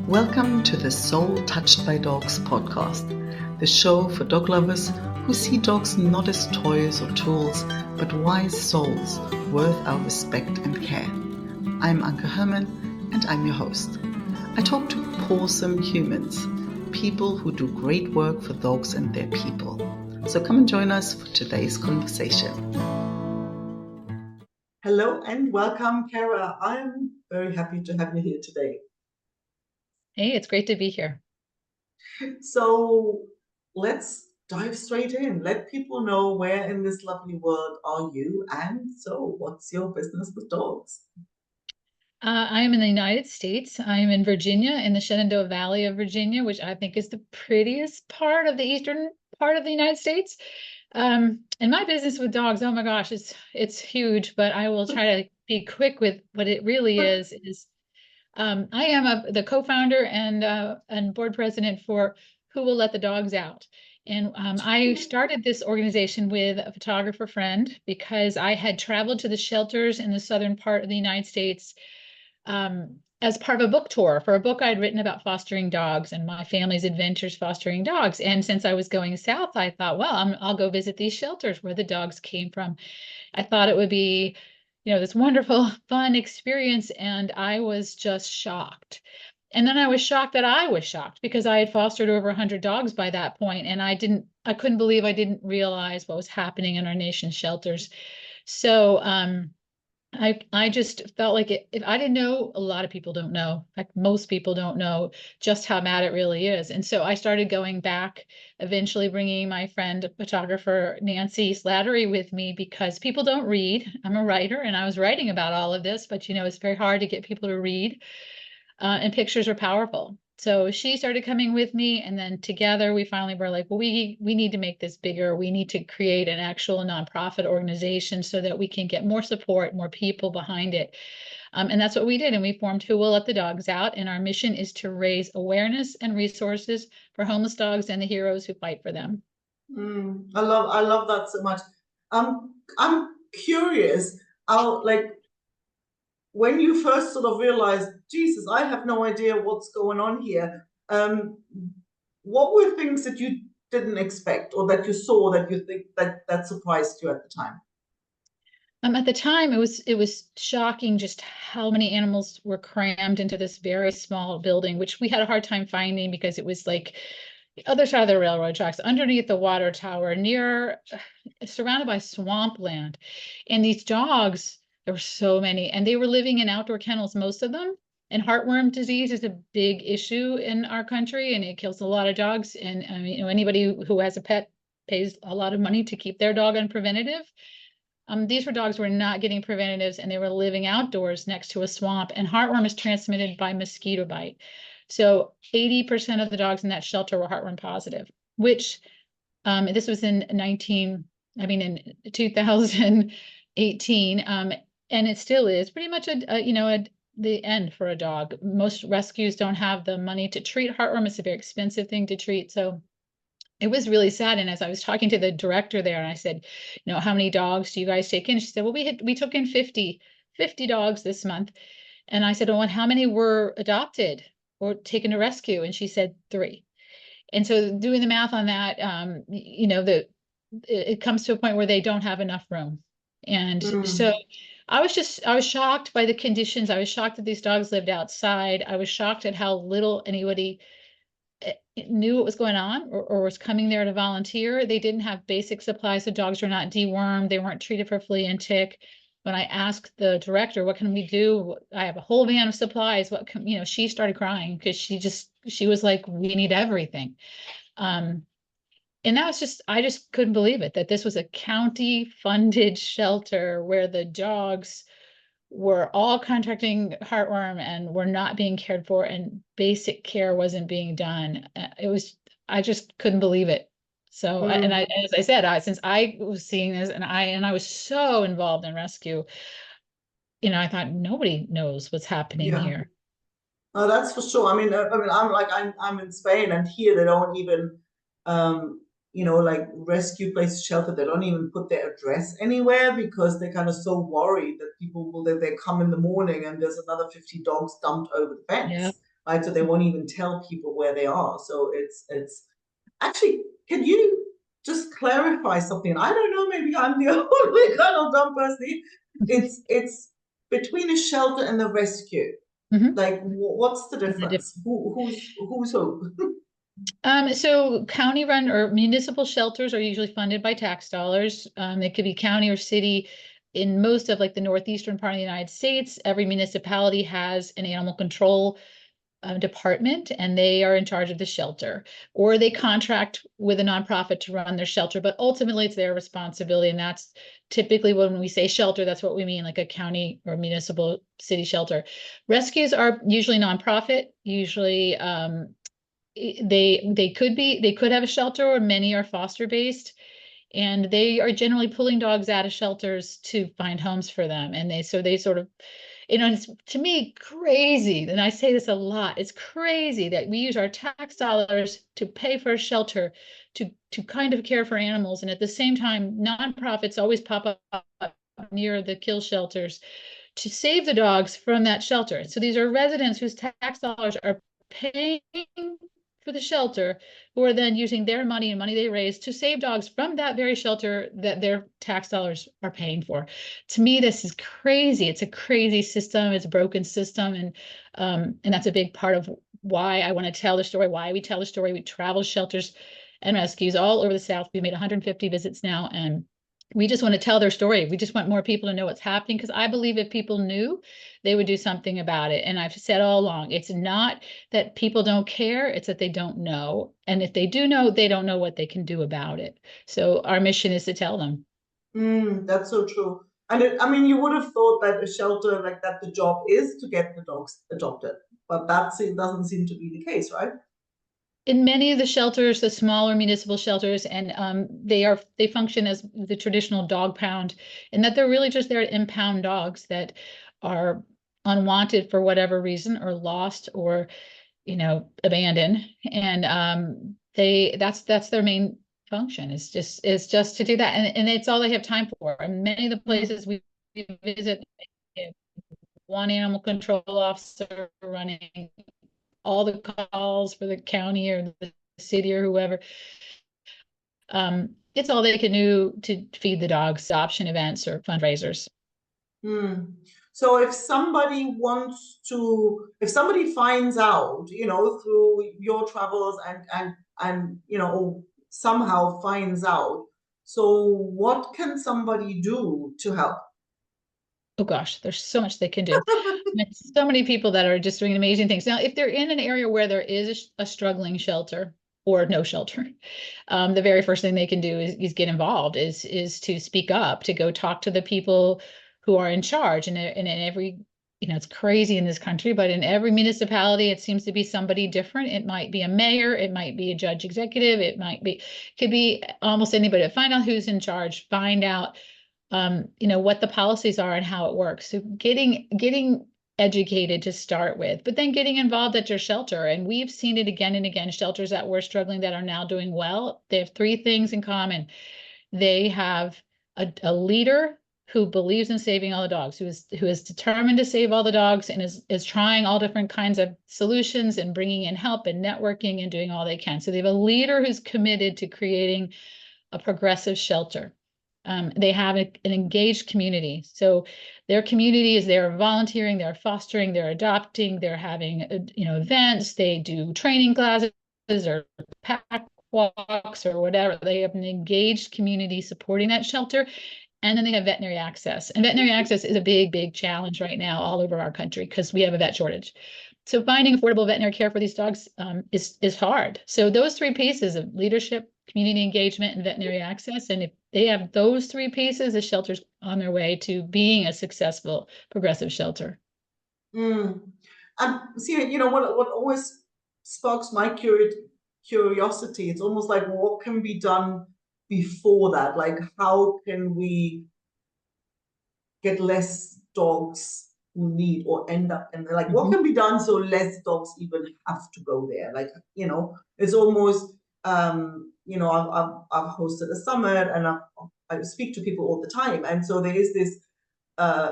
Welcome to the Soul Touched by Dogs podcast, the show for dog lovers who see dogs not as toys or tools, but wise souls worth our respect and care. I'm Anke Herman, and I'm your host. I talk to pawsome humans, people who do great work for dogs and their people. So come and join us for today's conversation. Hello and welcome, Cara. I'm very happy to have you here today. Hey, it's great to be here. So let's dive straight in. Let people know where in this lovely world are you, and so what's your business with dogs? I am in the United States. I am in Virginia, in the Shenandoah Valley of Virginia, which I think is the prettiest part of the eastern part of the United States. And my business with dogs, oh my gosh, it's huge, but I will try to be quick with what it really is. I am the co-founder and board president for Who Will Let the Dogs Out. And I started this organization with a photographer friend because I had traveled to the shelters in the southern part of the United States as part of a book tour for a book I'd written about fostering dogs and my family's adventures fostering dogs. And since I was going south, I thought, well, I'll go visit these shelters where the dogs came from. I thought it would be, this wonderful, fun experience. And I was just shocked. And then I was shocked that I was shocked because I had fostered over 100 dogs by that point, and I couldn't believe I didn't realize what was happening in our nation's shelters. So I just felt like if I didn't know, a lot of people don't know, like most people don't know just how bad it really is. And so I started going back, eventually bringing my friend, photographer Nancy Slattery with me because people don't read. I'm a writer and I was writing about all of this, but it's very hard to get people to read, and pictures are powerful. So she started coming with me, and then together we finally were like, well, we need to make this bigger. We need to create an actual nonprofit organization so that we can get more support, more people behind it. And that's what we did. And we formed Who Will Let the Dogs Out. And our mission is to raise awareness and resources for homeless dogs and the heroes who fight for them. I love that so much. I'm curious. Like when you first sort of realized, Jesus, I have no idea what's going on here. What were things that you didn't expect or that you saw that you think that surprised you at the time? At the time, it was shocking just how many animals were crammed into this very small building, which we had a hard time finding because it was like the other side of the railroad tracks, underneath the water tower, near, surrounded by swampland. And these dogs, there were so many, and they were living in outdoor kennels, most of them. And heartworm disease is a big issue in our country, and it kills a lot of dogs. And I mean, anybody who has a pet pays a lot of money to keep their dog on preventative. These dogs were not getting preventatives and they were living outdoors next to a swamp. And heartworm is transmitted by mosquito bite. So 80% of the dogs in that shelter were heartworm positive, which this was in 2018, and it still is pretty much the end for a dog. Most rescues don't have the money to treat heartworm. It's a very expensive thing to treat. So it was really sad. And as I was talking to the director there, and I said, how many dogs do you guys take in? She said, well, we took in 50 dogs this month. And I said, oh, and how many were adopted or taken to rescue? And she said 3. And so doing the math on that, it comes to a point where they don't have enough room. And so I was shocked by the conditions. I was shocked that these dogs lived outside. I was shocked at how little anybody knew what was going on or was coming there to volunteer. They didn't have basic supplies. The dogs were not dewormed. They weren't treated for flea and tick. When I asked the director, what can we do? I have a whole van of supplies. She started crying because she was like, we need everything. And I just couldn't believe it, that this was a county funded shelter where the dogs were all contracting heartworm and were not being cared for and basic care wasn't being done. I just couldn't believe it. So, as I said, since I was seeing this and I was so involved in rescue, I thought nobody knows what's happening Yeah. here. No, that's for sure. I'm in Spain, and here they don't even, like rescue places, shelter. They don't even put their address anywhere because they're kind of so worried that people will that they come in the morning and there's another 50 dogs dumped over the Yeah. fence. right? So they won't even tell people where they are. So it's actually, can you just clarify something? I don't know, maybe I'm the only kind of dumb person. It's between a shelter and a rescue. Mhm. Like, what's the And the difference? Who's who? So county run or municipal shelters are usually funded by tax dollars. They could be county or city. In most of like the northeastern part of the United States, every municipality has an animal control department, and they are in charge of the shelter, or they contract with a nonprofit to run their shelter, but ultimately it's their responsibility. And that's typically when we say shelter, that's what we mean, like a county or municipal city shelter. Rescues are usually nonprofit, usually they could have a shelter, or many are foster based, and they are generally pulling dogs out of shelters to find homes for them. And they sort of, it's to me crazy, and I say this a lot, it's crazy that we use our tax dollars to pay for a shelter to kind of care for animals, and at the same time nonprofits always pop up near the kill shelters to save the dogs from that shelter. So these are residents whose tax dollars are paying for the shelter, who are then using their money and money they raise to save dogs from that very shelter that their tax dollars are paying for. To me, this is crazy. It's a crazy system. It's a broken system, and that's a big part of why I want to tell the story. Why we tell the story. We travel shelters and rescues all over the South. We've made 150 visits now, and we just want to tell their story. We just want more people to know what's happening, because I believe if people knew, they would do something about it. And I've said all along, it's not that people don't care, it's that they don't know. And if they do know, they don't know what they can do about it. So our mission is to tell them. That's so true. And I mean, you would have thought that a shelter like that, the job is to get the dogs adopted, but doesn't seem to be the case, right? In many of the shelters, the smaller municipal shelters, and they function as the traditional dog pound, and that they're really just there to impound dogs that are unwanted for whatever reason, or lost, or abandoned. And they that's their main function, is just to do that, and it's all they have time for. And many of the places we visit, one animal control officer running all the calls for the county or the city or whoever. It's all they can do to feed the dogs, adoption events or fundraisers. So if somebody finds out, through your travels and or somehow finds out, so what can somebody do to help? Oh gosh, there's so much they can do. So many people that are just doing amazing things. Now, if they're in an area where there is a struggling shelter or no shelter, the very first thing they can do is get involved, is to speak up, to go talk to the people who are in charge. And in every, it's crazy in this country, but in every municipality, it seems to be somebody different. It might be a mayor, it might be a judge executive, could be almost anybody. Find out who's in charge, find out what the policies are and how it works. So getting educated to start with, but then getting involved at your shelter. And we've seen it again and again. Shelters that were struggling that are now doing well, they have three things in common. They have a leader who believes in saving all the dogs, who is determined to save all the dogs, and is trying all different kinds of solutions and bringing in help and networking and doing all they can. So they have a leader who's committed to creating a progressive shelter. They have an engaged community. So their community is there volunteering, they're fostering, they're adopting, they're having events, they do training classes or pack walks or whatever. They have an engaged community supporting that shelter. And then they have veterinary access. And veterinary access is a big, big challenge right now all over our country because we have a vet shortage. So finding affordable veterinary care for these dogs is hard. So those three pieces of leadership, community engagement, and veterinary access, and if they have those three pieces, the shelter's on their way to being a successful progressive shelter. Mm. And see, what always sparks my curiosity. It's almost like what can be done before that? Like, how can we get less dogs who need or end up in there? Like, what can be done so less dogs even have to go there? Like, it's almost, I've hosted a summit and I speak to people all the time. And so there is this uh,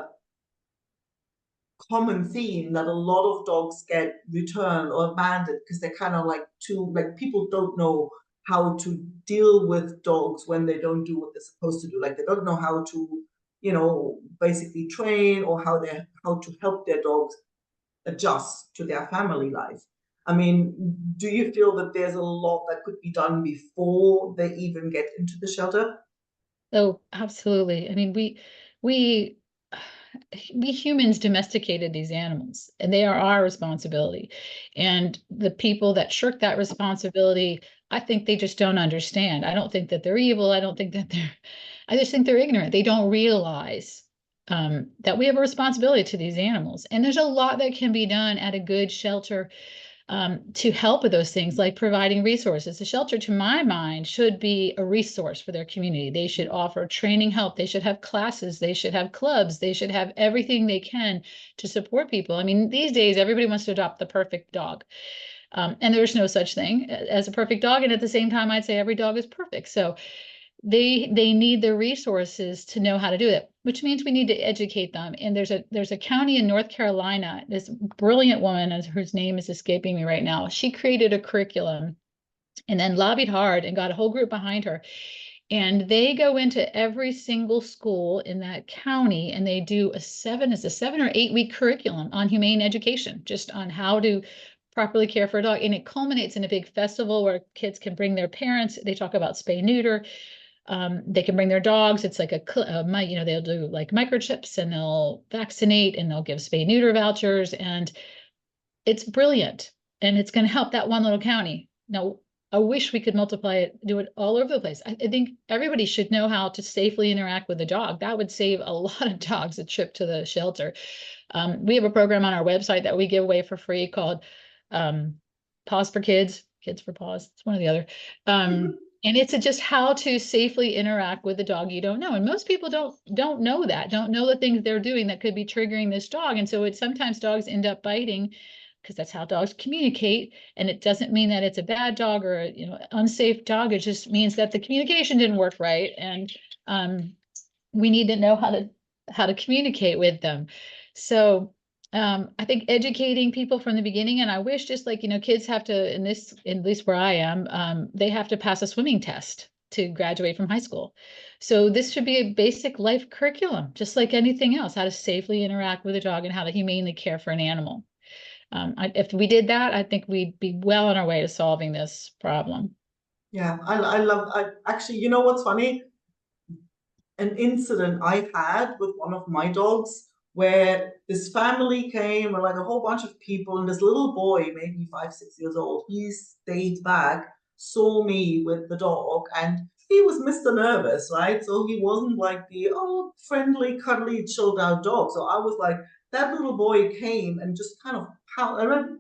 common theme that a lot of dogs get returned or abandoned because they're kind of like too, like people don't know how to deal with dogs when they don't do what they're supposed to do. Like they don't know how to, basically train or how to help their dogs adjust to their family life. I mean, do you feel that there's a lot that could be done before they even get into the shelter? Oh, absolutely. I mean, we we humans domesticated these animals, and they are our responsibility. And the people that shirk that responsibility, I think they just don't understand. I don't think that they're evil. I don't think that I just think they're ignorant. They don't realize that we have a responsibility to these animals. And there's a lot that can be done at a good shelter to help with those things, like providing resources. The shelter, to my mind, should be a resource for their community. They should offer training help. They should have classes. They should have clubs. They should have everything they can to support people. I mean, these days, everybody wants to adopt the perfect dog. And there's no such thing as a perfect dog. And at the same time, I'd say every dog is perfect. So they need the resources to know how to do it, which means we need to educate them. And there's a county in North Carolina, this brilliant woman, whose name is escaping me right now. She created a curriculum and then lobbied hard and got a whole group behind her. And they go into every single school in that county and they do a 7 or 8 week curriculum on humane education, just on how to properly care for a dog. And it culminates in a big festival where kids can bring their parents. They talk about spay neuter. They can bring their dogs. It's like they'll do like microchips and they'll vaccinate and they'll give spay neuter vouchers. And it's brilliant. And it's going to help that one little county. Now, I wish we could multiply it, do it all over the place. I think everybody should know how to safely interact with a dog. That would save a lot of dogs a trip to the shelter. We have a program on our website that we give away for free called Paws for Kids, Kids for Paws. It's one or the other. And it's just how to safely interact with a dog you don't know. And most people don't know that, don't know the things they're doing that could be triggering this dog. And so sometimes dogs end up biting because that's how dogs communicate. And it doesn't mean that it's a bad dog or unsafe dog. It just means that the communication didn't work right. And we need to know how to communicate with them. So I think educating people from the beginning, and I wish just like, kids have to, at least where I am, they have to pass a swimming test to graduate from high school. So this should be a basic life curriculum, just like anything else, how to safely interact with a dog and how to humanely care for an animal. If we did that, I think we'd be well on our way to solving this problem. Yeah, I actually, what's funny? An incident I had with one of my dogs where this family came and like a whole bunch of people, and this little boy, maybe 5, 6 years old, he stayed back, saw me with the dog, and he was Mr. Nervous, right? So he wasn't like the friendly, cuddly, chilled out dog. So I was like, that little boy came and just kind of and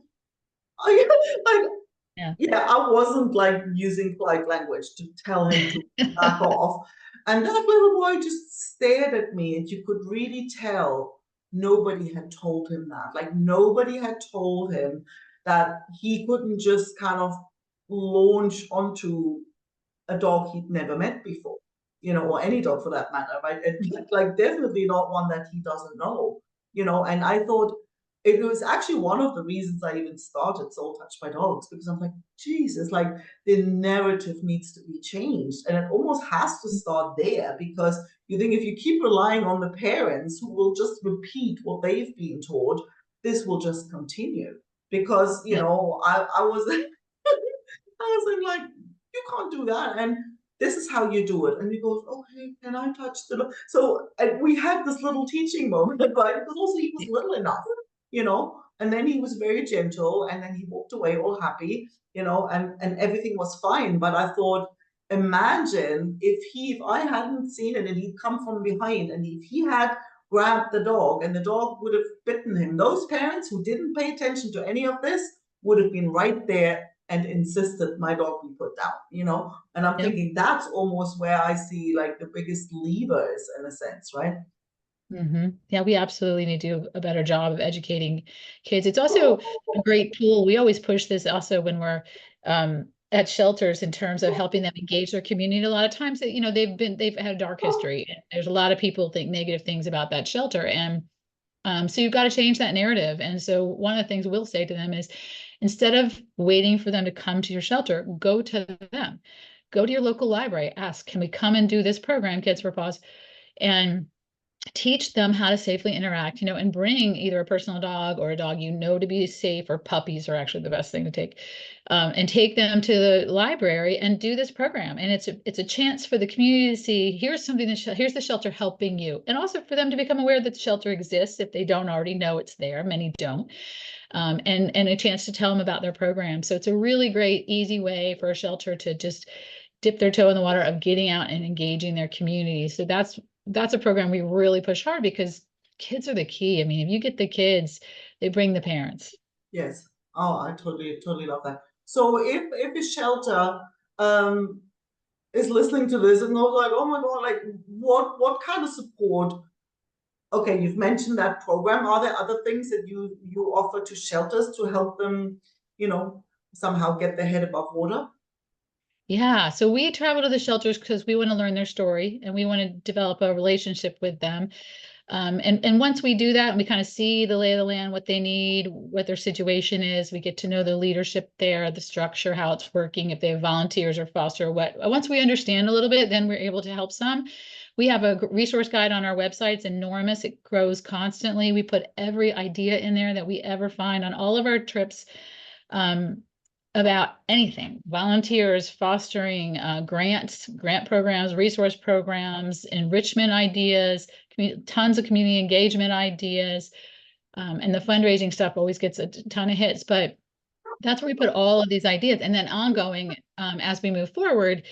I, like Yeah. yeah, I wasn't like using polite language to tell him to back off. And that little boy just stared at me, and you could really tell nobody had told him that. Like, nobody had told him that he couldn't just kind of launch onto a dog he'd never met before, or any dog for that matter, right? And like definitely not one that he doesn't know, and I thought it was actually one of the reasons I even started Soul Touched by Dogs, because I'm like, Jesus, like the narrative needs to be changed. And it almost has to start there, because you think if you keep relying on the parents who will just repeat what they've been taught, this will just continue. Because, Yeah. I was I was like, you can't do that. And this is how you do it. And he goes, okay, can I touch the dog? So and we had this little teaching moment, right? Because also he was little enough, and then he was very gentle, and then he walked away all happy, and everything was fine. But I thought, imagine if I hadn't seen it and he'd come from behind, and if he had grabbed the dog and the dog would have bitten him, those parents who didn't pay attention to any of this would have been right there and insisted my dog be put down, And I'm Yep. thinking that's almost where I see like the biggest levers in a sense, right? Yeah, we absolutely need to do a better job of educating kids. It's also a great tool. We always push this also when we're at shelters in terms of helping them engage their community. A lot of times that, they've had a dark history. And there's a lot of people think negative things about that shelter. And So you've got to change that narrative. And so one of the things we'll say to them is, instead of waiting for them to come to your shelter, go to them. Go to your local library, ask, can we come and do this program, Kids for Paws? And teach them how to safely interact, and bring either a personal dog or a dog to be safe, or puppies are actually the best thing to take, and take them to the library and do this program. And it's a chance for the community to see, here's something here's the shelter helping you, and also for them to become aware that the shelter exists if they don't already know it's there. Many don't. And a chance to tell them about their program. So it's a really great, easy way for a shelter to just dip their toe in the water of getting out and engaging their community. So that's a program we really push hard, because kids are the key. I mean, if you get the kids, they bring the parents. Yes. Oh, I totally love that. So if a shelter um is listening to this and goes like, oh my God, like what kind of support? Okay, you've mentioned that program. Are there other things that you offer to shelters to help them, somehow get their head above water? Yeah, so we travel to the shelters because we want to learn their story and we want to develop a relationship with them. And once we do that and we kind of see the lay of the land, what they need, what their situation is, we get to know the leadership there, the structure, how it's working, if they have volunteers or foster, or what. Once we understand a little bit, then we're able to help some. We have a resource guide on our website. It's enormous. It grows constantly. We put every idea in there that we ever find on all of our trips. About anything, volunteers, fostering, grant programs, resource programs, enrichment ideas, tons of community engagement ideas. And the fundraising stuff always gets a ton of hits, but that's where we put all of these ideas. And then ongoing, as we move forward,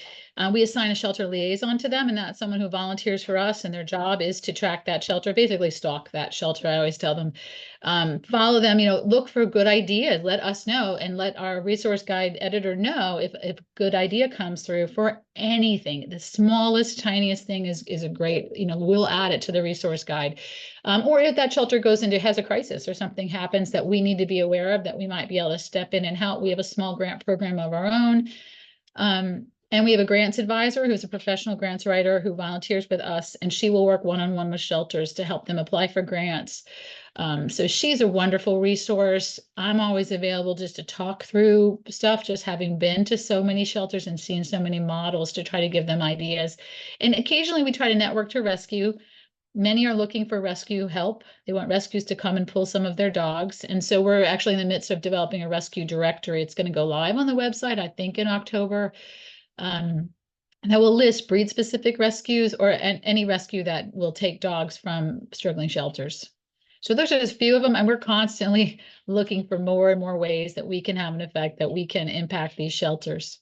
we assign a shelter liaison to them, and that's someone who volunteers for us, and their job is to track that shelter, basically stalk that shelter. I always tell them, follow them, look for good ideas, let us know, and let our resource guide editor know if a good idea comes through for anything. The smallest, tiniest thing is a great, we'll add it to the resource guide. Or if that shelter has a crisis or something happens that we need to be aware of, that we might be able to step in and help. We have a small grant program of our own. And we have a grants advisor who's a professional grants writer who volunteers with us, and she will work one-on-one with shelters to help them apply for grants. So she's a wonderful resource. I'm always available just to talk through stuff, just having been to so many shelters and seen so many models, to try to give them ideas. And occasionally we try to network to rescue. Many are looking for rescue help. They want rescues to come and pull some of their dogs. And so we're actually in the midst of developing a rescue directory. It's going to go live on the website, I think, in October. And that will list breed-specific rescues or any rescue that will take dogs from struggling shelters. So those are just a few of them, and we're constantly looking for more and more ways that we can have an effect, that we can impact these shelters.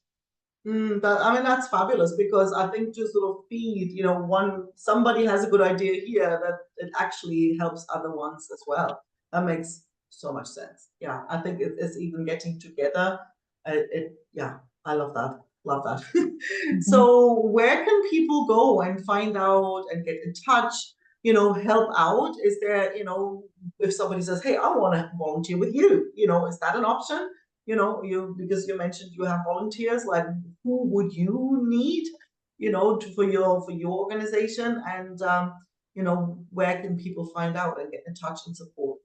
That's fabulous, because I think to sort of feed, somebody has a good idea here, that it actually helps other ones as well. That makes so much sense. Yeah, I think it's even getting together. Yeah, I love that. Love that. Mhm. So where can people go and find out and get in touch, help out? Is there, if somebody says, hey, I want to volunteer with you, is that an option? Because you mentioned you have volunteers, like who would you need, for your organization, and where can people find out and get in touch and support?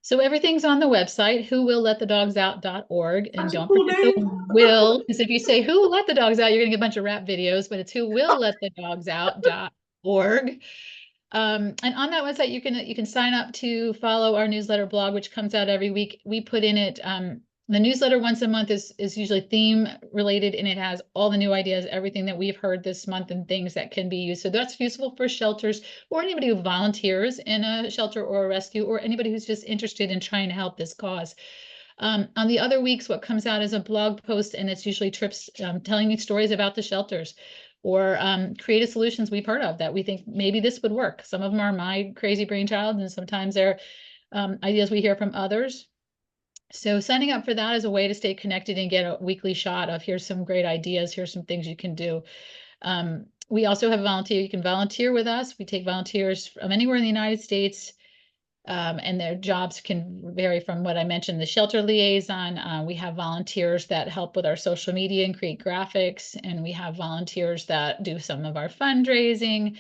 So everything's on the website, whowillletthedogs.org. And That's a don't cool forget the name. will, because if you say who will let the dogs out, you're going to get a bunch of rap videos, but it's whowillletthedogs.org. And on that website, you can sign up to follow our newsletter blog, which comes out every week. We put in it, the newsletter once a month is usually theme related, and it has all the new ideas, everything that we've heard this month, and things that can be used. So that's useful for shelters or anybody who volunteers in a shelter or a rescue, or anybody who's just interested in trying to help this cause. On the other weeks, what comes out is a blog post, and it's usually trips telling me stories about the shelters, or creative solutions we've heard of that we think maybe this would work. Some of them are my crazy brainchild, and sometimes they're ideas we hear from others. So signing up for that is a way to stay connected and get a weekly shot of, here's some great ideas, here's some things you can do. We also have volunteer. You can volunteer with us. We take volunteers from anywhere in the United States. And their jobs can vary from what I mentioned, the shelter liaison. We have volunteers that help with our social media and create graphics, and we have volunteers that do some of our fundraising.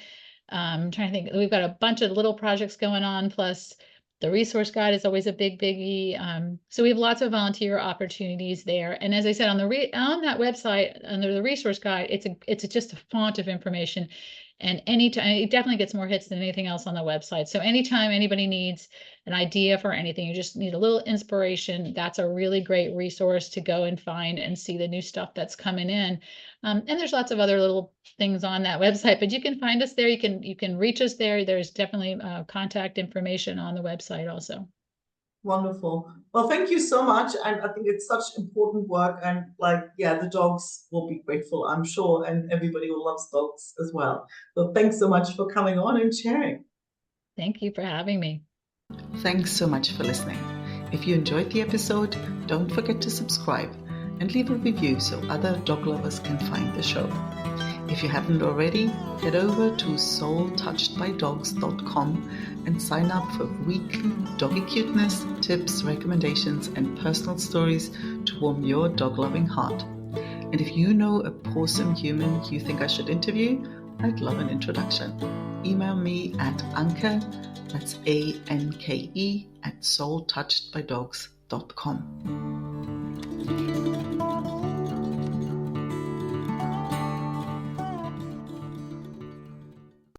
I'm trying to think. We've got a bunch of little projects going on, plus the resource guide is always a big biggie. So we have lots of volunteer opportunities there. And as I said, on on that website under the resource guide, it's just a font of information. And anytime it definitely gets more hits than anything else on the website. So anytime anybody needs an idea for anything, you just need a little inspiration, that's a really great resource to go and find and see the new stuff that's coming in. And there's lots of other little things on that website, but you can find us there. You can reach us there. There's definitely contact information on the website also. Wonderful. Well, thank you so much. And I think it's such important work. And the dogs will be grateful, I'm sure. And everybody who loves dogs as well. So thanks so much for coming on and sharing. Thank you for having me. Thanks so much for listening. If you enjoyed the episode, don't forget to subscribe and leave a review so other dog lovers can find the show. If you haven't already, head over to soultouchedbydogs.com and sign up for weekly doggy cuteness, tips, recommendations, and personal stories to warm your dog-loving heart. And if you know a awesome human you think I should interview, I'd love an introduction. Email me at Anke, that's ANKE, @soultouchedbydogs.com.